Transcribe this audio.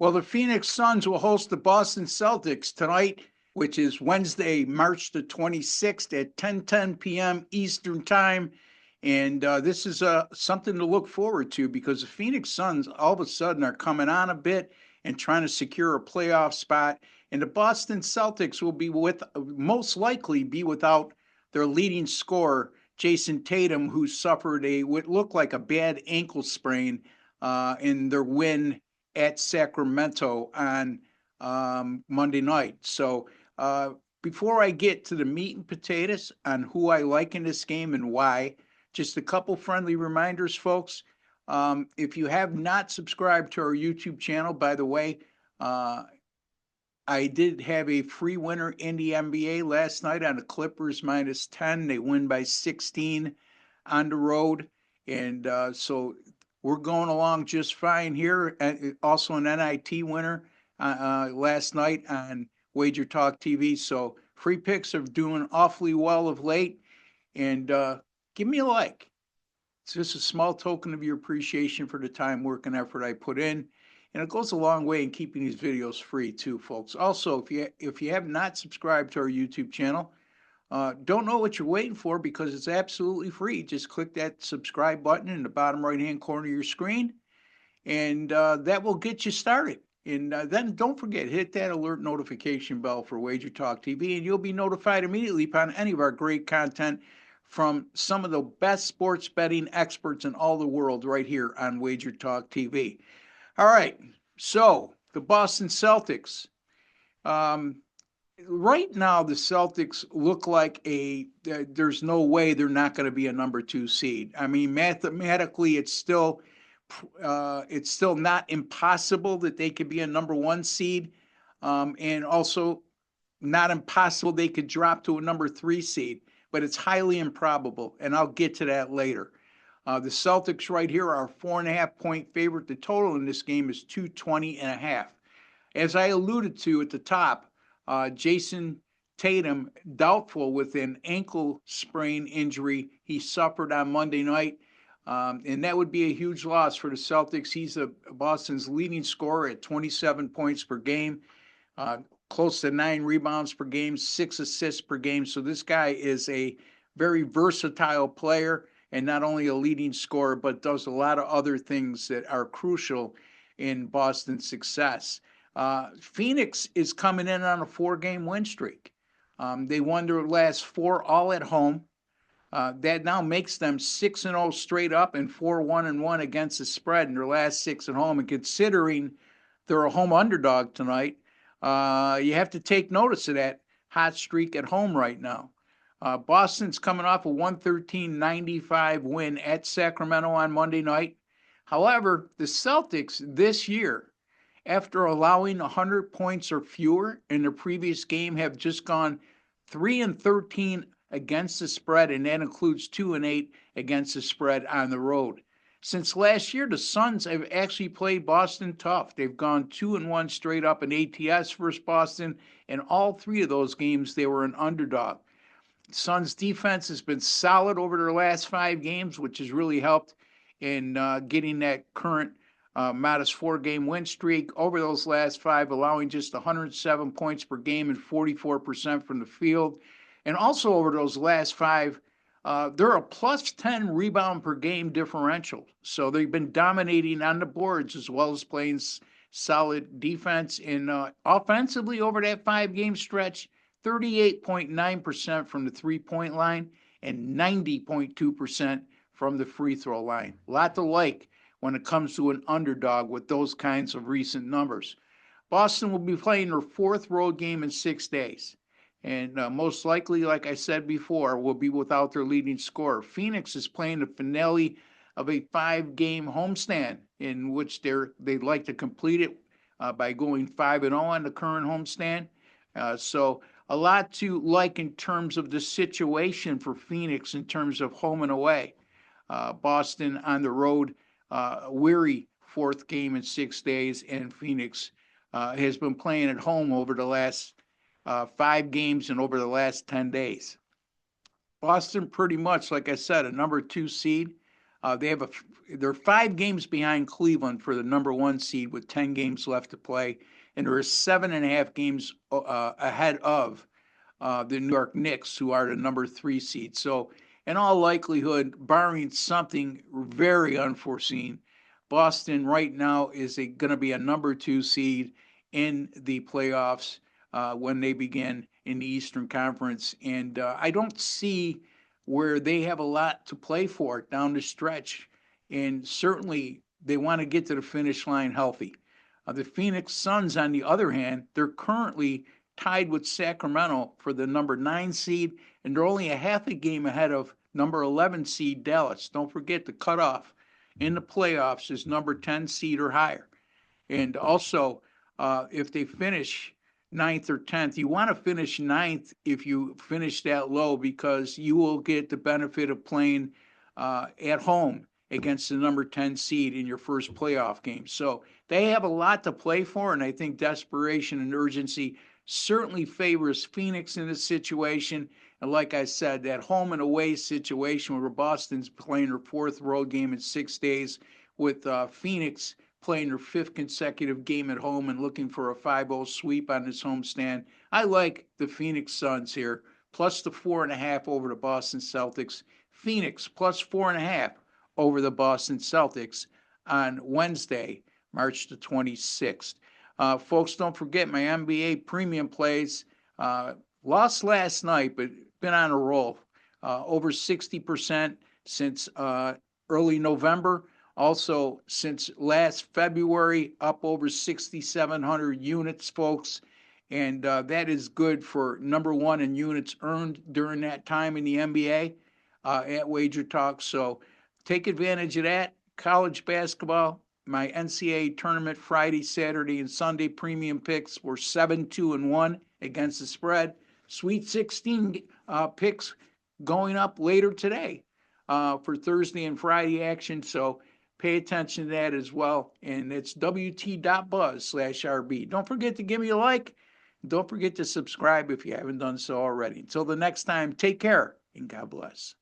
Well, the Phoenix Suns will host the Boston Celtics tonight, which is Wednesday, March the 26th at 10:10 p.m. Eastern Time. And this is something to look forward to because the Phoenix Suns all of a sudden are coming on a bit and trying to secure a playoff spot. And the Boston Celtics will be most likely be without their leading scorer, Jason Tatum, who suffered what looked like a bad ankle sprain in their win at Sacramento on Monday night. So before I get to the meat and potatoes on who I like in this game and why, just a couple friendly reminders, folks. If you have not subscribed to our YouTube channel, by the way, I did have a free winner in the NBA last night on the Clippers -10. They win by 16 on the road. And so we're going along just fine here. Also an NIT winner last night on Wager Talk TV. So free picks are doing awfully well of late. And give me a like. It's just a small token of your appreciation for the time, work, and effort I put in. And it goes a long way in keeping these videos free too, folks. Also, if you have not subscribed to our YouTube channel, don't know what you're waiting for because it's absolutely free. Just click that subscribe button in the bottom right-hand corner of your screen, and that will get you started. And then don't forget, hit that alert notification bell for Wager Talk TV, and you'll be notified immediately upon any of our great content from some of the best sports betting experts in all the world right here on Wager Talk TV. All right, so the Boston Celtics. Right now, the Celtics look like there's no way they're not going to be a number 2 seed. I mean, mathematically, it's still not impossible that they could be a number 1 seed, and also not impossible they could drop to a number 3 seed, but it's highly improbable, and I'll get to that later. The Celtics right here are a 4.5-point favorite. The total in this game is 220.5. As I alluded to at the top, Jason Tatum doubtful with an ankle sprain injury he suffered on Monday night. And that would be a huge loss for the Celtics. He's Boston's leading scorer at 27 points per game, close to 9 rebounds per game, 6 assists per game. So this guy is a very versatile player and not only a leading scorer, but does a lot of other things that are crucial in Boston's success. Phoenix is coming in on a 4-game win streak. They won their last 4 all at home. That now makes them 6-0 straight up and 4-1-1 against the spread in their last 6 at home. And considering they're a home underdog tonight, you have to take notice of that hot streak at home right now. Boston's coming off a 113-95 win at Sacramento on Monday night. However, the Celtics this year, after allowing 100 points or fewer in their previous game, have just gone 3-13 against the spread, and that includes 2-8 against the spread on the road. Since last year, the Suns have actually played Boston tough. They've gone 2-1 straight up in ATS versus Boston, and all 3 of those games they were an underdog. Suns defense has been solid over their last 5 games, which has really helped in getting that current modest 4-game win streak over those last 5, allowing just 107 points per game and 44% from the field. And also over those last 5, they're a plus 10 rebound per game differential. So they've been dominating on the boards as well as playing solid defense. And offensively over that 5-game stretch, 38.9% from the 3-point line and 90.2% from the free throw line. A lot to like when it comes to an underdog with those kinds of recent numbers. Boston will be playing their 4th road game in 6 days. And most likely, like I said before, will be without their leading scorer. Phoenix is playing the finale of a 5-game homestand in which they'd like to complete it by going 5-0 on the current homestand. So a lot to like in terms of the situation for Phoenix in terms of home and away. Boston on the road, weary 4th game in 6 days, and Phoenix has been playing at home over the last 5 games and over the last 10 days. Boston pretty much, like I said, a number 2 seed. They're 5 games behind Cleveland for the number 1 seed with 10 games left to play, and they're 7.5 games ahead of the New York Knicks, who are the number 3 seed. So, in all likelihood, barring something very unforeseen, Boston right now is going to be a number 2 seed in the playoffs when they begin in the Eastern Conference. And I don't see where they have a lot to play for down the stretch. And certainly they want to get to the finish line healthy. The Phoenix Suns, on the other hand, they're currently tied with Sacramento for the number 9 seed, and they're only a half a game ahead of number 11 seed Dallas. Don't forget the cutoff in the playoffs is number 10 seed or higher. And also, if they finish ninth or 10th, you want to finish ninth if you finish that low, because you will get the benefit of playing at home against the number 10 seed in your first playoff game. So they have a lot to play for, and I think desperation and urgency certainly favors Phoenix in this situation. And like I said, that home and away situation where Boston's playing their 4th road game in 6 days, with Phoenix playing their 5th consecutive game at home and looking for a 5-0 sweep on this homestand. I like the Phoenix Suns here, plus the 4.5 over the Boston Celtics. Phoenix plus 4.5 over the Boston Celtics on Wednesday, March the 26th. Folks, don't forget my NBA premium plays. Lost last night, but been on a roll. Over 60% since early November. Also, since last February, up over 6,700 units, folks. And that is good for number 1 in units earned during that time in the NBA at Wager Talk. So take advantage of that. College basketball, my NCAA tournament Friday, Saturday, and Sunday premium picks were 7-2-1 against the spread. Sweet 16 picks going up later today for Thursday and Friday action. So pay attention to that as well. And it's wt.buzz/RB. Don't forget to give me a like. Don't forget to subscribe if you haven't done so already. Until the next time, take care and God bless.